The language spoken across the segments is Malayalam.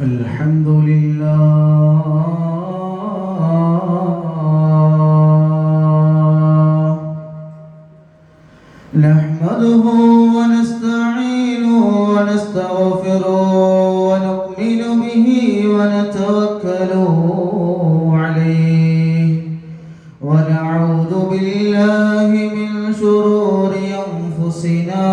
الحمد لله نحمده ونستعينه ونستغفره ونؤمن به ونتوكل عليه ونعوذ بالله من شرور أنفسنا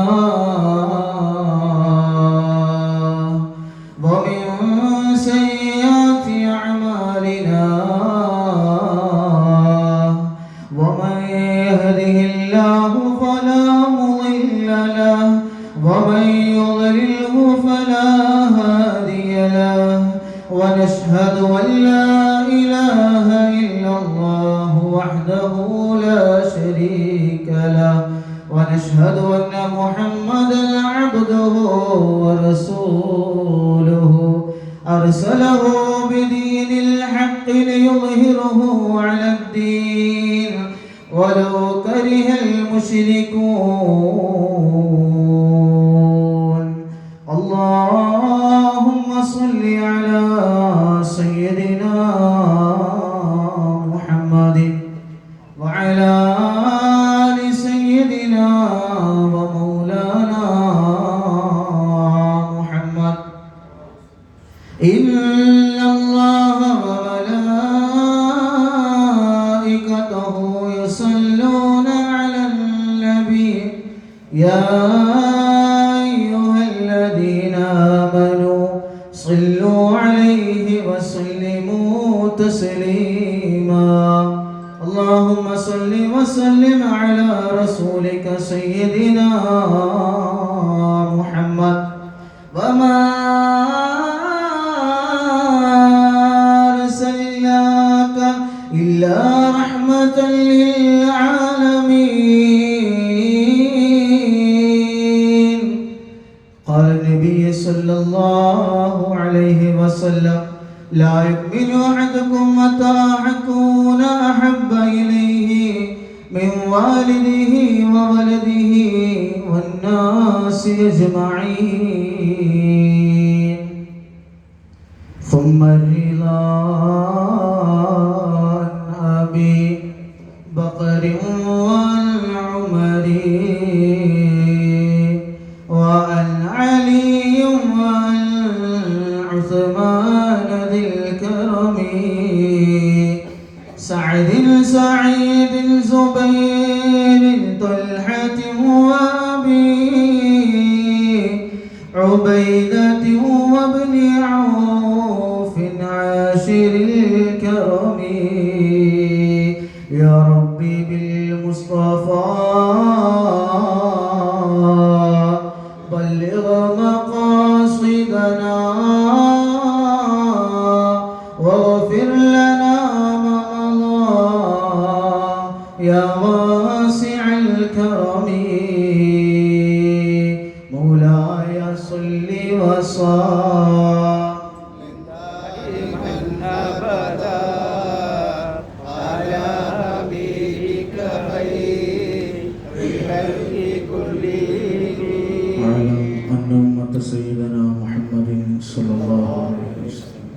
ونشهد أن لا إله إلا الله وحده لا شريك له ونشهد أن محمدا عبده ورسوله أرسله بدين الحق ليظهره على الدين ولو كره المشركون اللهم صل على سيدنا محمد وعلى آل سيدنا ومولانا محمد إن الله وملائكته يصلون على النبي يا أيها الذين آمنوا صلوا عليه وسلموا تسليما اللهم صل وسلم على رسولك سيدنا محمد وما أرسلناك إلا رحمة للعالمين قال النبي صلى الله عليه وسلم لا يؤمن أحدكم متى أكون أحب إليه من والده وولده والناس أجمعين ثم الرضا عن أبي بكر وعمر وعن علي وعن عثمان ذي الكرم سعد سعيد زبير طلحة وأبي عبيدة وابن عوف عاشر الكرم يا ربي بالمصطفى بلغ مقاصدنا واغفر لنا ما مضى يا واسع الكرم مولاي صل وسلم دائما ابدا على حبيبك خير الخلق كلهم واعلم ان امه سيدنا محمد صلى الله عليه وسلم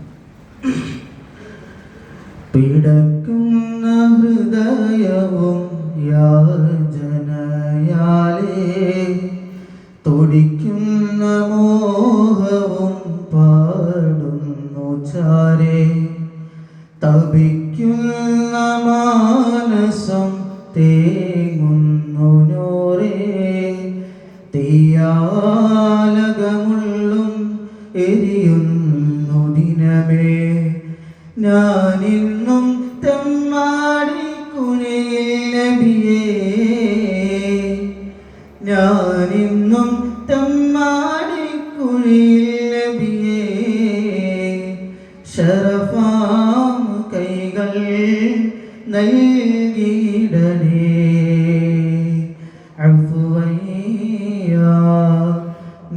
പിടക്കുന്ന ഹൃദയവും യാചനയാലേ തുടിക്കുന്ന മോഹവും പാടുന്നു ചാരേ തപിക്കുന്ന മാനസം തേങ്ങുന്നു നൂറേ തീയാലകമുള്ളും എരിയുന്നു ദിനമേ ഞാനിന്നും തെമ്മാടിക്കുഴയിൽ നബിയേ ഞാനിന്നും തെമ്മാടിക്കുഴയിൽ നബിയേ ശറഫാം കൈകൾ നൽകിയിടണേ അഫ്വയ്യ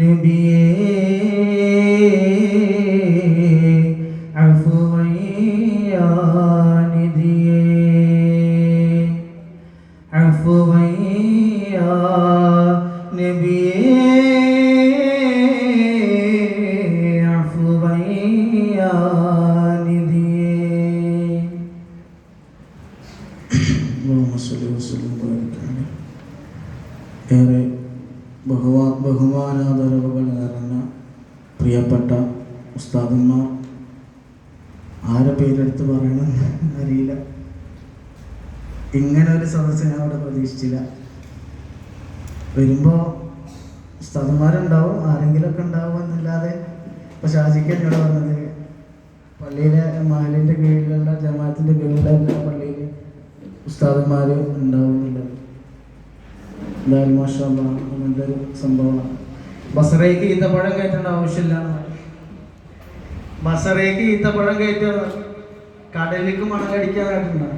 നബിയേ അഫ്വയ്യ നിധിയേ അഫ്വയ്യ നബിയേ അഫ്വയ്യ ഏറെ ബഹുമാനാദരവുകൾ നിറഞ്ഞ പ്രിയപ്പെട്ട ഉസ്താദന്മാർ, ആരെ പേരെടുത്ത് പറയണം അറിയില്ല. ഇങ്ങനെ ഒരു സദസ്സ് ഞാൻ അവിടെ പ്രതീക്ഷിച്ചില്ല. വരുമ്പോൾ ഉസ്താദന്മാരുണ്ടാവും, ആരെങ്കിലുമൊക്കെ ഉണ്ടാവും എന്നല്ലാതെ. ഇപ്പോൾ ഷാജിക്ക് എന്നോട് പറഞ്ഞത് പള്ളിയിലെ മഹലിൻ്റെ കീഴിലുള്ള ജമാഅത്തിൻ്റെ കീഴിലുള്ള എല്ലാ പള്ളിയിൽ ഉസ്താദന്മാർ ഉണ്ടാവുന്നുള്ളത് എന്തായാലും മാഷാ അല്ലാഹ് അങ്ങനത്തെ ഒരു സംഭവമാണ്. ബസറയ്ക്ക് ഈത്തപ്പഴം കയറ്റേണ്ട ആവശ്യമില്ല. ബസറയ്ക്ക് ഈത്തപ്പഴം കയറ്റുക കടലിലേക്ക് മണലടിക്കാനായിട്ടുണ്ട്.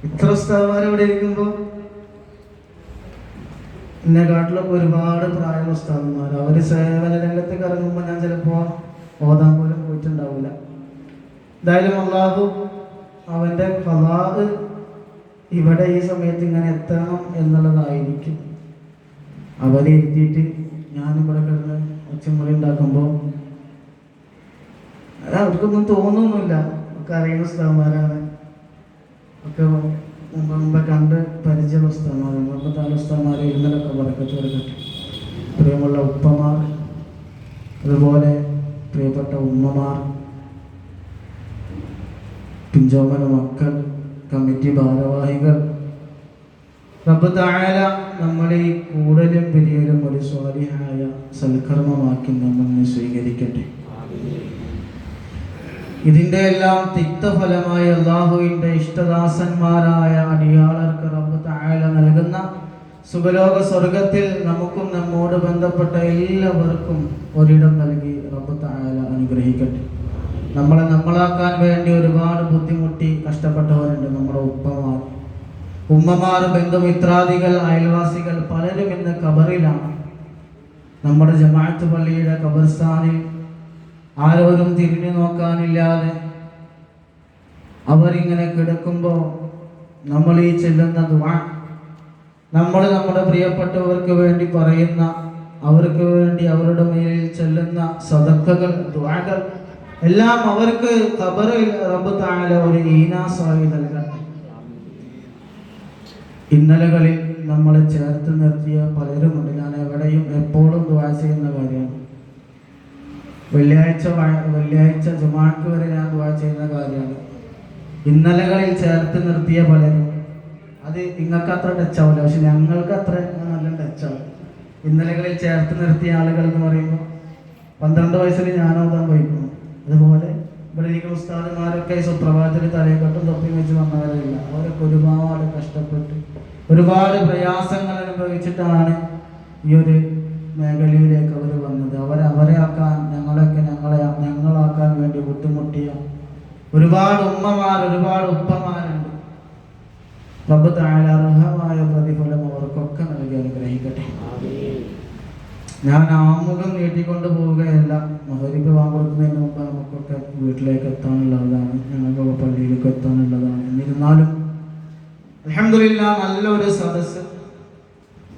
ഇത്ര ഉസ്താദന്മാർ ഇവിടെ ഇരിക്കുമ്പോൾ എന്നെക്കാട്ടിലൊക്കെ ഒരുപാട് പ്രായമുള്ള ഉസ്താദന്മാർ, അവർ സേവന രംഗത്തേക്ക് ഇറങ്ങുമ്പോൾ ഞാൻ ചിലപ്പോൾ ഓതാൻ പോലും പോയിട്ടുണ്ടാവില്ല. എന്തായാലും അല്ലാഹു അവൻ്റെ ഖദാ ഇവിടെ ഈ സമയത്ത് ഇങ്ങനെ എത്തണം എന്നുള്ളതായിരിക്കും. അവരെ ഇരുത്തിയിട്ട് ഞാനിവിടെ കിടന്ന് ഒച്ചമുറി ഉണ്ടാക്കുമ്പോൾ അവർക്കൊന്നും തോന്നുന്നില്ല. ഒക്കെ അറിയുന്ന ഉസ്താദന്മാരാണ്, ഒക്കെ മുമ്പ് കണ്ട് പരിചയമുള്ള ഉസ്താദന്മാർ. മുമ്പത്തെ ഉസ്താദന്മാരെ ഇന്നലൊക്കെ പറക്കത്ത് കൊടുക്കട്ടെ. പ്രിയമുള്ള ഉപ്പമാർ, അതുപോലെ പ്രിയപ്പെട്ട ഉമ്മമാർ, പിഞ്ചോമന മക്കൾ, കമ്മിറ്റി ഭാരവാഹികൾ, റബ്ബ് തആല നമ്മളെ കൂടുതലും പിരിയലും ഒരു സ്വാലിഹായ സൽക്കർമ്മമാക്കി നമ്മെ സ്വീകരിക്കട്ടെ. ഇതിൻ്റെ എല്ലാം തിക്തഫലമായി അള്ളാഹുവിൻ്റെ ഇഷ്ടദാസന്മാരായ അടിയാളർക്ക് റബ്ബ് തആല നൽകുന്ന സുഖലോക സ്വർഗത്തിൽ നമുക്കും നമ്മോട് ബന്ധപ്പെട്ട എല്ലാവർക്കും ഒരിടം നൽകി റബ്ബ് തആല അനുഗ്രഹിക്കട്ടെ. നമ്മളാക്കാൻ വേണ്ടി ഒരുപാട് ബുദ്ധിമുട്ടി കഷ്ടപ്പെട്ടവരുണ്ട്. നമ്മുടെ ഉമ്മമാർ, ബന്ധുമിത്രാദികൾ, അയൽവാസികൾ പലരും ഇന്ന് ഖബറിലാണ്. നമ്മുടെ ജമാഅത്ത് പള്ളിയുടെ ഖബർസ്ഥാനിൽ ആരോരും തിരിഞ്ഞു നോക്കാനില്ലാതെ അവരിങ്ങനെ കിടക്കുമ്പോൾ നമ്മൾ ഈ ചെല്ലുന്ന ദുആ, നമ്മൾ നമ്മുടെ പ്രിയപ്പെട്ടവർക്ക് വേണ്ടി പറയുന്ന, അവർക്ക് വേണ്ടി അവരുടെ മേലിൽ ചെല്ലുന്ന സദഖകൾ, ദുആകൾ എല്ലാം അവർക്ക് ഖബറിൽ റബ്ബ് തആല ഒരു ഈനാസായി നൽകട്ടെ. ഇന്നലകളിൽ നമ്മളെ ചേർത്ത് നിർത്തിയ പലരുമുണ്ട്. ഞാൻ എവിടെയും എപ്പോഴും ദുആ ചെയ്യുന്ന കാര്യമാണ്. വെള്ളിയാഴ്ച ജുമാക്ക് വരെ ഞാൻ ദുആ ചെയ്യുന്ന കാര്യമാണ്. ഇന്നലകളിൽ ചേർത്ത് നിർത്തിയ പലരും, അത് നിങ്ങൾക്ക് അത്ര ടച്ചാവില്ല, പക്ഷെ ഞങ്ങൾക്ക് അത്ര നല്ല ടച്ചാവും. ഇന്നലകളിൽ ചേർത്ത് നിർത്തിയ ആളുകൾ എന്ന് പറയുമ്പോൾ 12 വയസ്സിൽ ഞാൻ ഓതാൻ പോയിക്കുന്നു. അതുപോലെ ഇവിടെ ഇരിക്കുന്ന ഉസ്താദന്മാരൊക്കെ സുപ്രഭാതത്തിൽ തലയെക്കെട്ടും തൊപ്പിയും വെച്ച് വന്നവരല്ല. അവരൊക്കെ ഒരുപാട് കഷ്ടപ്പെട്ട് ഒരുപാട് പ്രയാസങ്ങൾ അനുഭവിച്ചിട്ടാണ് ഈ ഒരു മേഖലയിലേക്ക് അവർ വന്നത്. അവരെ ആക്കാൻ ഞങ്ങളാക്കാൻ വേണ്ടി ബുദ്ധിമുട്ടിയ ഒരുപാട് ഉമ്മമാർ, ഒരുപാട് ഉപ്പമാരുണ്ട്. റബ്ബ് തആല അർഹമായ പ്രതിഫലം അവർക്കൊക്കെ നൽകി അനുഗ്രഹിക്കട്ടെ. ഞാൻ ആമുഖം നീട്ടിക്കൊണ്ട് പോവുകയല്ല. മഗ്‌രിബ് കൊടുക്കുന്നതിന് മുമ്പ് നമുക്കൊക്കെ വീട്ടിലേക്ക് എത്താനുള്ളതാണ്, ഞങ്ങൾക്കൊക്കെ പള്ളിയിലേക്ക് എത്താനുള്ളതാണ്. എന്നിരുന്നാലും അൽഹംദുലില്ലാ നല്ലൊരു സദസ്സ്,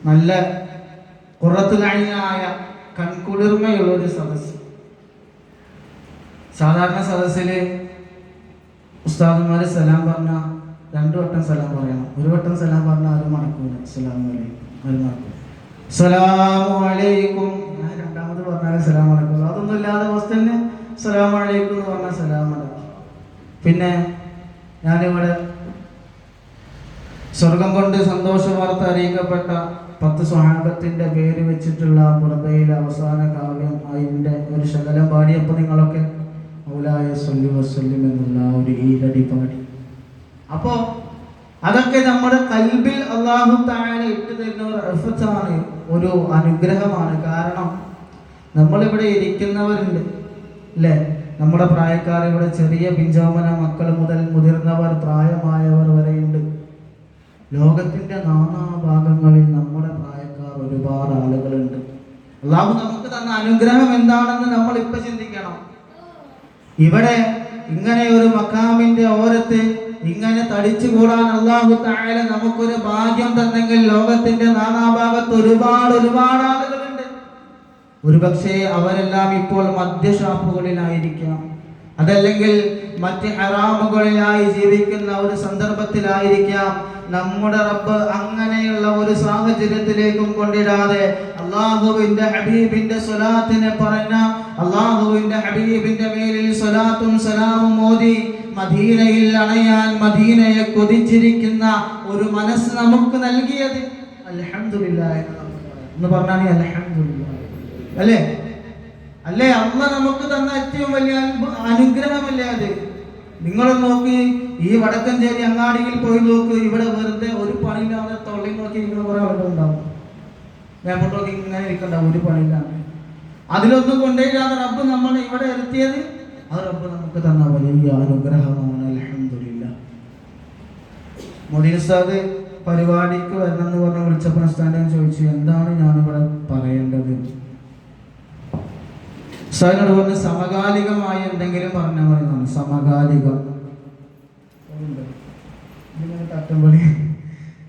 നല്ല ഖുറത്തുൽ ഐനായ കൺകുളിർമയുള്ളൊരു സദസ്സ്. സാധാരണ സദസ്സിൽ ഉസ്താദുമാർ സലാം പറഞ്ഞാൽ 2 വട്ടം സലാം പറയണം. 1 വട്ടം സലാം പറഞ്ഞാൽ ആരും മടക്കൂല. അസ്സലാമു അലൈക്കും, രണ്ടാമത് പറഞ്ഞാലും സലാം അലൈക്കും. അതൊന്നും ഇല്ലാതെ ഫസ്റ്റ് തന്നെ അസ്സലാമു അലൈക്കും എന്ന് പറഞ്ഞാൽ സലാം അലൈക്കും. പിന്നെ ഞാനിവിടെ സ്വർഗം കൊണ്ട് സന്തോഷ വാർത്ത അറിയിക്കപ്പെട്ട 10 സ്വഹാബത്തിന്റെ പേര് വെച്ചിട്ടുള്ള ഖുർബയിലെ അവസാന കാവ്യം, അതിൻ്റെ ഒരു ശകലം പാടിയപ്പോൾ നിങ്ങളൊക്കെ മൗലായ സ്വല്ലി വസല്ലിം എന്നുള്ള ഒരു ഈരടി പാടി. അപ്പോൾ അതൊക്കെ നമ്മുടെ ഖൽബിൽ അല്ലാഹു തആല ഇട്ടു തരുന്ന ഒരു റഹ്മത്താണ്, ഒരു അനുഗ്രഹമാണ്. കാരണം നമ്മളിവിടെ ഇരിക്കുന്നവരുണ്ട് അല്ലേ, നമ്മുടെ പ്രായക്കാർ, ഇവിടെ ചെറിയ പിഞ്ചോമന മക്കൾ മുതൽ മുതിർന്നവർ, പ്രായമായവർ വരെയുണ്ട്. ലോകത്തിന്റെ നാനാഭാഗങ്ങളിൽ നമ്മുടെ പ്രായക്കാർ ഒരുപാട് ആളുകളുണ്ട്. അല്ലാഹു നമുക്ക് തന്ന അനുഗ്രഹം എന്താണെന്ന് നമ്മൾ ഇപ്പൊ ചിന്തിക്കണം. ഇവിടെ ഇങ്ങനെ ഒരു മഖാമിന്റെ ഓരത്ത് ഇങ്ങനെ തടിച്ചുകൂടാൻ അല്ലാഹു തആല നമുക്കൊരു ഭാഗ്യം തന്നെങ്കിൽ ലോകത്തിന്റെ നാനാഭാഗത്ത് ഒരുപാട് ആളുകളുണ്ട്. ഒരുപക്ഷെ അവരെല്ലാം ഇപ്പോൾ മദ്യഷാപ്പുകളിലായിരിക്കാം, അതല്ലെങ്കിൽ മറ്റ് ഹറാമുകളിലായി ജീവിക്കുന്ന ഒരു സന്ദർഭത്തിലായിരിക്കാം. നമ്മുടെ റബ്ബ് അങ്ങനെയുള്ള ഒരു സാഹചര്യത്തിലേക്കും കൊണ്ടിടാതെ അല്ലാഹുവിന്റെ ഹബീബിന്റെ സ്വലാത്തിനെ പറഞ്ഞ അല്ലാഹുവിന്റെ ഹബീബിന്റെ മേലിൽ സ്വലാത്തും സലാമും ഓതി മദീനയിൽ അണയാൻ മദീനയെ കൊതിച്ചിരിക്കുന്ന ഒരു മനസ്സ് നമുക്ക് നൽകിയത് അൽഹംദുലില്ലാഹ് എന്ന് പറഞ്ഞാൽ അൽഹംദുലില്ലാഹ് അല്ലേ അല്ലേ? അള്ളാഹ് നമുക്ക് തന്ന ഏറ്റവും വലിയ അനുഗ്രഹമല്ലേ അത്? നിങ്ങൾ നോക്കി, ഈ വടക്കഞ്ചേരി അങ്ങാടിയിൽ പോയി നോക്ക്, ഇവിടെ വെറുതെ ഒരു പണിയില്ലാതെ തൊള്ളി നോക്കി ഇങ്ങനെ കുറെ ആളുകൾ ഉണ്ടാവും. ഞാൻ നോക്കി ഇങ്ങനെ ഇരിക്കണ്ടാവും, ഒരു പണിയില്ലാതെ. അതിലൊന്നും കൊണ്ടുപോയില്ലാതെ റബ്ബ് നമ്മൾ ഇവിടെ എത്തിയത് ആ റബ്ബ് നമുക്ക് തന്ന വലിയ അനുഗ്രഹമാണ്. അൽഹംദുലില്ലാഹ്. മൊയ്‌ദീൻ ഉസ്താദ് പരിപാടിക്ക് വരണമെന്ന് പറഞ്ഞ് വിളിച്ചപ്പോൾ ഉസ്താദിനെ ചോദിച്ചു, എന്താണ് ഞാനിവിടെ പറയേണ്ടത്? ഉസ്താദിനോട് പറഞ്ഞ് സമകാലികമായി എന്തെങ്കിലും പറഞ്ഞാൽ മതി. സമകാലികം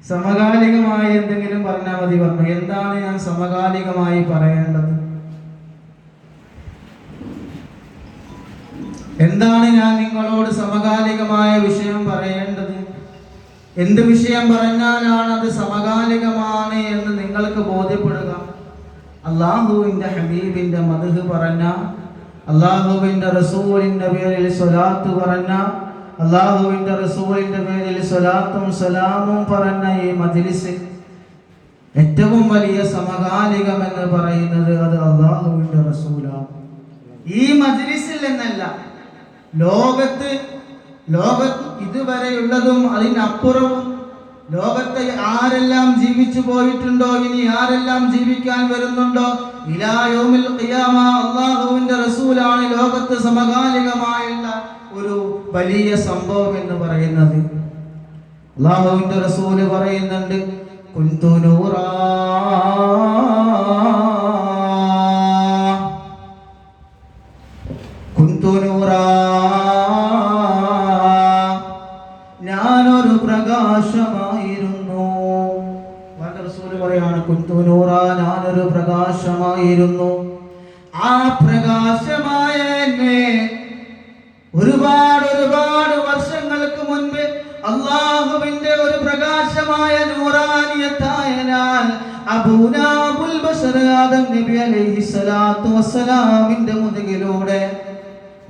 സമകാലികമായി എന്തെങ്കിലും പറഞ്ഞാൽ മതി പറഞ്ഞു. എന്താണ് ഞാൻ സമകാലികമായി പറയേണ്ടത്? എന്താണ് ഞാൻ നിങ്ങളോട് സമകാലികമായ വിഷയം പറയേണ്ടത്? എന്ത് വിഷയം പറഞ്ഞാലാണ് അത് സമകാലികമാണ് എന്ന് നിങ്ങൾക്ക് ബോധ്യപ്പെടുക? അല്ലാഹുവിന്റെ ഹബീബിന്റെ മദ്ഹ് പറഞ്ഞ, അല്ലാഹുവിന്റെ റസൂലിന്റെ പേരിൽ സ്വലാത്ത് പറഞ്ഞ, അല്ലാഹുവിന്റെ റസൂലിന്റെ പേരിൽ സ്വലാത്തും സലാമും പറഞ്ഞ ഈ മജ്ലിസ് ഏറ്റവും വലിയ സമകാലികം എന്ന് പറയുന്നത് അത് അല്ലാഹുവിന്റെ റസൂലാണ്. ഈ മജ്ലിസിൽ എന്നല്ല, ലോകത്ത് ഇതുവരെയുള്ളതും അതിനപ്പുറവും ലോകത്തെ ആരെല്ലാം ജീവിച്ചു പോയിട്ടുണ്ടോ, ഇനി ആരെല്ലാം ജീവിക്കാൻ വരുന്നുണ്ടോ, ഇലാ യൗമിൽ ഖിയാമ അല്ലാഹുവിന്റെ റസൂലാണ് ലോകത്ത് സമകാലികമായുള്ള ഒരു വലിയ സംഭവം എന്ന് പറയുന്നത്. അല്ലാഹുവിന്റെ റസൂല് പറയുന്നുണ്ട്, കുന്തു നൂറാ കുന്തു നൂറാ, ഞാനൊരു പ്രകാശമായിരുന്നു. റസൂല് പറയാണ്, കുന്തു നൂറാ, ഞാനൊരു പ്രകാശമായിരുന്നു. ആ പ്രകാശമായ എന്നെ ഒരുപാട് വർഷങ്ങൾക്ക് മുൻപ് അല്ലാഹുവിന്റെ ഒരു പ്രകാശമായ നൂറാനിയത്തായ ഞാൻ അബൂനാബുൽ ബശർ ആദം നബി അലൈഹിസ്സലാത്തു വസ്സലാമിന്റെ മുതുകിലൂടെ,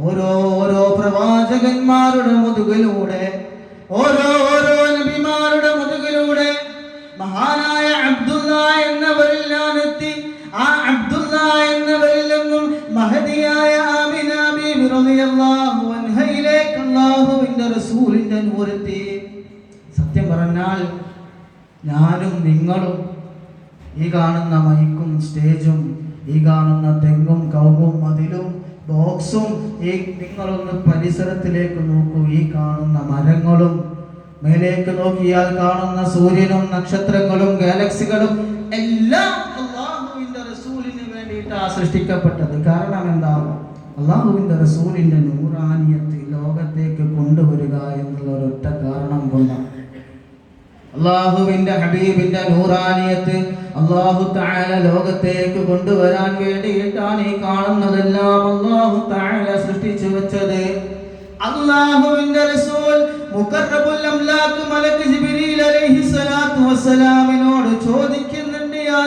ഓരോ പ്രവാചകന്മാരുടെ മുതുകിലൂടെ, ഓരോ നബിമാരുടെ മുതുകിലൂടെ മഹാനായ അബ്ദുല്ല എന്നവരിൽ ഞാനെത്തി. ആ അബ്ദുല്ല എന്നവരിൽ നിന്നും മഹദിയായ ആമിന ബീബി റളിയല്ലാഹു അൻഹയിലേക്ക് അല്ലാഹുവിന്റെ റസൂലിന്റെ നൂറെത്തി. സത്യം പറഞ്ഞാൽ ഞാനും നിങ്ങളും, ഈ കാണുന്ന മൈക്കും സ്റ്റേജും, ഈ കാണുന്ന തെങ്ങും കവുങ്ങും മതിലും ബോക്സും, ഈ നിങ്ങളൊന്ന് പരിസരത്തിലേക്ക് നോക്കൂ, ഈ കാണുന്ന മരങ്ങളും, മേലേക്ക് നോക്കിയാൽ കാണുന്ന സൂര്യനും നക്ഷത്രങ്ങളും ഗാലക്സികളും എല്ലാം അല്ലാഹുവിന്റെ റസൂലിന് വേണ്ടിയിട്ടാണ് സൃഷ്ടിക്കപ്പെട്ടത്. കാരണം എന്താണ്? അല്ലാഹുവിന്റെ റസൂലിന്റെ നൂറാനിയത്ത് ലോകത്തേക്ക് കൊണ്ടുവരിക എന്നുള്ള ഒരൊറ്റ കാരണം കൊണ്ടാണ്. അല്ലാഹുവിന്റെ ഹബീബിന്റെ നൂറാനിയത്ത് അല്ലാഹു തആല ലോകത്തേക്ക് കൊണ്ടുവരാൻ വേണ്ടിയിട്ടാണ് ഈ കാണുന്നതെല്ലാം അല്ലാഹു തആല സൃഷ്ടിച്ചു വെച്ചത്. അല്ലാഹുവിന്റെ റസൂൽ മുഖറബുൽ അംലാഖ് മലക്ക് ജിബ്രീൽ അലൈഹിസ്സലാത്തു വസ്സലാമിനോട് ചോദിക്കുന്നുണ്ട്, യാ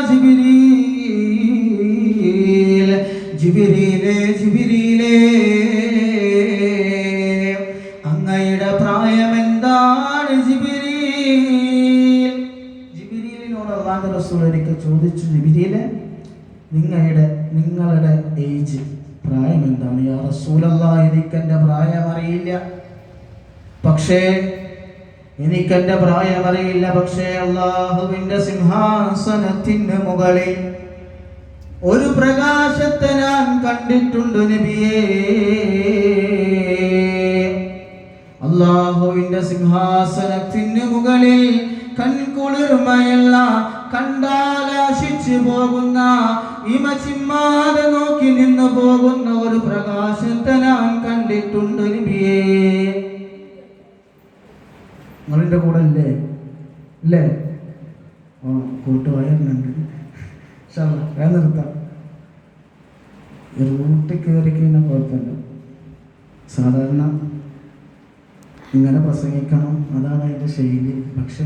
ജിബ്രീലേ, അങ്ങയുടെ പ്രായം എന്താണ് ജിബ്രീലിനോട് അല്ലാഹുവിന്റെ റസൂൽ ഒരിക്കൽ ചോദിച്ചു, ജിബ്രീലേ, നിങ്ങളുടെ ഏജ്, പ്രായം എന്താണ്? യാ റസൂലല്ലാഹ്, എനിക്കെന്റെ പ്രായം അറിയില്ല, പക്ഷേ അല്ലാഹുവിന്റെ സിംഹാസനത്തിന് മുകളിൽ ഒരു പ്രകാശത്തെ ഞാൻ കണ്ടിട്ടുണ്ട് നബിയേ. അല്ലാഹുവിന്റെ സിംഹാസനത്തിന് മുകളിൽ കൺകുളിർമയുള്ള, കണ്ടാലാശിച്ചു പോകുന്ന, ഇമ ചിമ്മാതെ നോക്കി നിന്ന് പോകുന്ന ഒരു പ്രകാശത്തെ ഞാൻ കണ്ടിട്ടുണ്ട് നബിയേ. നിങ്ങളുടെ കൂടെ ഇല്ലേ? കൂട്ടുവായുണ്ട്. നിർത്താം. റൂട്ട് കയറി കഴിഞ്ഞാൽ കുഴപ്പമില്ല. സാധാരണ ഇങ്ങനെ പ്രസംഗിക്കണം, അതാണ് അതിൻ്റെ ശൈലി. പക്ഷെ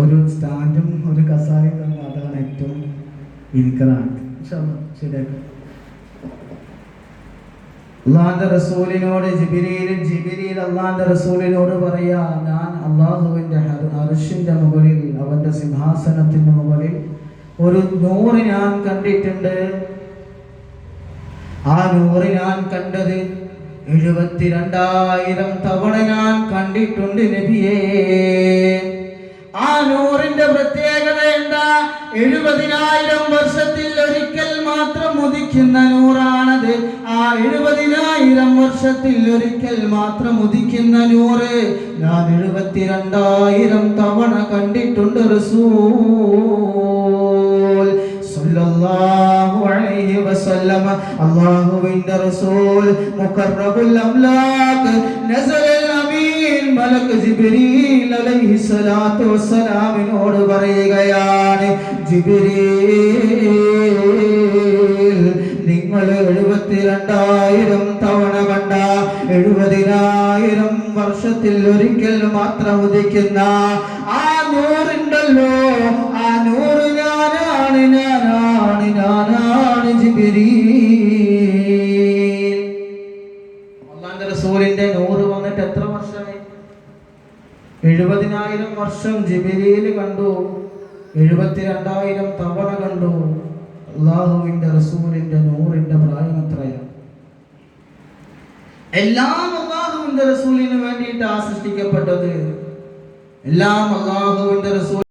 ഒരു സ്റ്റാൻഡും ഒരു കസാരയും തന്നെ, അതാണ് ഏറ്റവും എനിക്കതാണ് ശരിയാക്കും. അള്ളാന്റെ റസൂലിനോട് ജിബ്രീൽ അള്ളാന്റെ റസൂലിനോട് പറയാ, ഞാൻ അള്ളാഹുവിന്റെ അർശിന്റെ മുകളിൽ, അവന്റെ സിംഹാസനത്തിന്റെ മുകളിൽ ഒരു നൂറ് ഞാൻ കണ്ടിട്ടുണ്ട്. ആ നൂറ് ഞാൻ കണ്ടത് 72,000 തവണ ഞാൻ കണ്ടിട്ടുണ്ട് നബിയേ. ആ നൂറിന്റെ പ്രത്യേകത എന്താ? 70,000 വർഷത്തിൽ ഒരിക്കൽ മാത്രം ഉദിക്കുന്ന നൂറാണത്. ആ 70,000 വർഷത്തിൽ ഒരിക്കൽ മാത്രം ഉദിക്കുന്ന നൂറ് ഞാൻ 72,000 തവണ കണ്ടിട്ടുണ്ട് റസൂൽ സല്ലല്ലാഹു അലൈഹി വസല്ലം. അല്ലാഹുവിന്റെ റസൂൽ മുഖറബുൽ അംലാഖ് നസലൽ അമീൻ മലക് ജിബ്രീൽ അലൈഹിസ്സലാത്തു വസ്സലാമിനോട് പറയുകയാണ്, ജിബ്രീൽ, നിങ്ങൾ 72,000 തവണ കണ്ട 70,000 വർഷത്തിൽ ഒരിക്കൽ മാത്രം ഉദിക്കുന്ന ആ നൂറുണ്ടല്ലോ, ആ നൂറ് ഞാനാണ് ജിബ്രീൽ. അല്ലാഹുവിന്റെ റസൂലിന്റെ നൂറ് വന്നിട്ട് എത്ര വർഷമായി? 70,000 വർഷം ജിബ്രീൽ കണ്ടു, 72,000 തവണ കണ്ടു. അള്ളാഹുവിന്റെ റസൂലിന്റെ നൂറിന്റെ പ്രായം എത്രയാണ്? എല്ലാം അള്ളാഹുവിന്റെ റസൂലിന് വേണ്ടിയിട്ടാണ് സൃഷ്ടിക്കപ്പെട്ടത്. എല്ലാം അള്ളാഹുവിന്റെ റസൂൽ